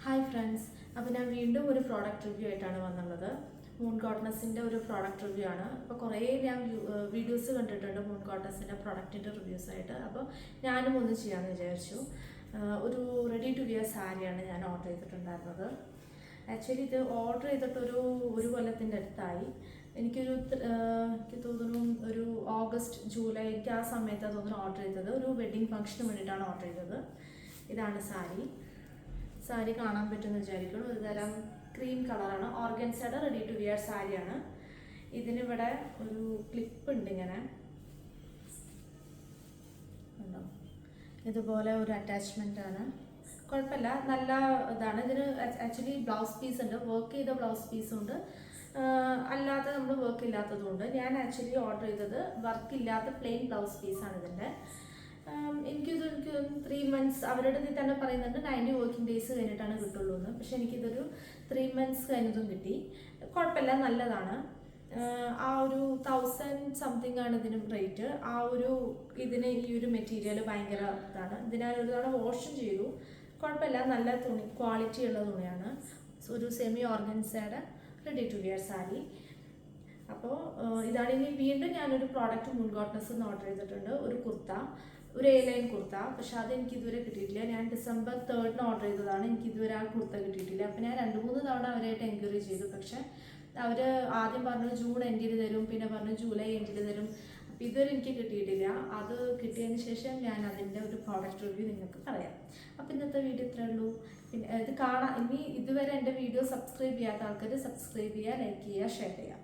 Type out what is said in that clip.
Hi friends, അപ്പോൾ ഞാൻ വീണ്ടും ഒരു പ്രോഡക്റ്റ് റിവ്യൂ ആയിട്ടാണ് വന്നുള്ളത്. മൂൺ കോട്ടൺസിൻ്റെ ഒരു പ്രോഡക്റ്റ് റിവ്യൂ ആണ്. അപ്പോൾ കുറേ ഞാൻ വീഡിയോസ് കണ്ടിട്ടുണ്ട് മൂൺ കോട്ടൺസിൻ്റെ പ്രോഡക്റ്റിൻ്റെ റിവ്യൂസ് ആയിട്ട്. അപ്പോൾ ഞാനും ഒന്ന് ചെയ്യാമെന്ന് വിചാരിച്ചു. ഒരു റെഡി ടു വിയർ സാരിയാണ് ഞാൻ ഓർഡർ ചെയ്തിട്ടുണ്ടായിരുന്നത്. ആക്ച്വലി ഇത് ഓർഡർ ചെയ്തിട്ടൊരു കൊല്ലത്തിൻ്റെ അടുത്തായി. എനിക്ക് തോന്നുന്നു ഒരു ഓഗസ്റ്റ് ജൂലൈ ആ സമയത്താണ് തോന്നുന്നു ഓർഡർ ചെയ്തത്. ഒരു വെഡ്ഡിങ് ഫംഗ്ഷന് വേണ്ടിയിട്ടാണ് ഓർഡർ ചെയ്തത്. ഇതാണ് സാരി കാണാൻ പറ്റുമെന്ന് വിചാരിക്കുന്നു. ഒരു തരം ക്രീം കളറാണ്. ഓർഗൻസയുടെ റെഡി ടു വിയർ സാരിയാണ്. ഇതിനിവിടെ ഒരു ക്ലിപ്പ് ഉണ്ട്, ഇങ്ങനെ ഉണ്ടോ, ഇതുപോലെ ഒരു അറ്റാച്ച്മെൻ്റ് ആണ്. കുഴപ്പമില്ല, നല്ല ഇതാണ്. ഇതിന് ആക്ച്വലി ബ്ലൗസ് പീസ് ഉണ്ട്, വർക്ക് ചെയ്ത ബ്ലൗസ് പീസും ഉണ്ട്, അല്ലാതെ നമ്മൾ വർക്ക് ഇല്ലാത്തതുകൊണ്ട്. ഞാൻ ആക്ച്വലി ഓർഡർ ചെയ്തത് വർക്ക് ഇല്ലാത്ത പ്ലെയിൻ ബ്ലൗസ് പീസാണ് ഇതിൻ്റെ. എനിക്ക് 3 months അവരുടെ ഇതിൽ തന്നെ പറയുന്നുണ്ട് 90 വർക്കിംഗ് ഡേയ്സ് കഴിഞ്ഞിട്ടാണ് കിട്ടുള്ളൂ എന്ന്. പക്ഷെ എനിക്കിതൊരു 3 months കഴിഞ്ഞതും കിട്ടി. കുഴപ്പമില്ല, നല്ലതാണ്. ആ ഒരു 1000 സംതിങ് ആണ് ഇതിന് റേറ്റ്. ഇതിന് ഈ ഒരു മെറ്റീരിയൽ ഭയങ്കര ഇതാണ്. ഇതിനൊരു തവണ വാഷും ചെയ്തു. കുഴപ്പമില്ല, നല്ല തുണി, ക്വാളിറ്റി ഉള്ള തുണിയാണ്. ഒരു സെമി ഓർഗൻസയുടെ റെഡി ടു വിയർ സാരി. അപ്പോൾ ഇതാണ്. ഇനി വീണ്ടും ഞാനൊരു പ്രോഡക്റ്റ് മൂൺ കോട്ടൺസിൽ നിന്ന് ഓർഡർ ചെയ്തിട്ടുണ്ട്. ഒരു കുർത്ത, ഒരു A-line കുർത്ത. പക്ഷെ അതെനിക്ക് ഇതുവരെ കിട്ടിയിട്ടില്ല. ഞാൻ December 3rd ഓർഡർ ചെയ്തതാണ്. എനിക്ക് ഇതുവരെ ആ കുർത്ത കിട്ടിയിട്ടില്ല. അപ്പോൾ ഞാൻ 2-3 തവണ അവരായിട്ട് എൻക്വയറി ചെയ്തു. പക്ഷെ അവർ ആദ്യം പറഞ്ഞു ജൂൺ എൻഡിൽ തരും, പിന്നെ പറഞ്ഞു ജൂലൈ എൻഡിൽ തരും. അപ്പോൾ ഇതുവരെ എനിക്ക് കിട്ടിയിട്ടില്ല. അത് കിട്ടിയതിന് ശേഷം ഞാൻ അതിൻ്റെ ഒരു പ്രോഡക്റ്റ് റിവ്യൂ നിങ്ങൾക്ക് പറയാം. അപ്പോൾ ഇന്നത്തെ വീഡിയോ ഇത്രയേ ഉള്ളൂ. പിന്നെ ഇത് കാണാം. ഇനി ഇതുവരെ എൻ്റെ വീഡിയോ സബ്സ്ക്രൈബ് ചെയ്യാത്ത ആൾക്കാർ സബ്സ്ക്രൈബ് ചെയ്യുക, ലൈക്ക് ചെയ്യുക, ഷെയർ ചെയ്യുക.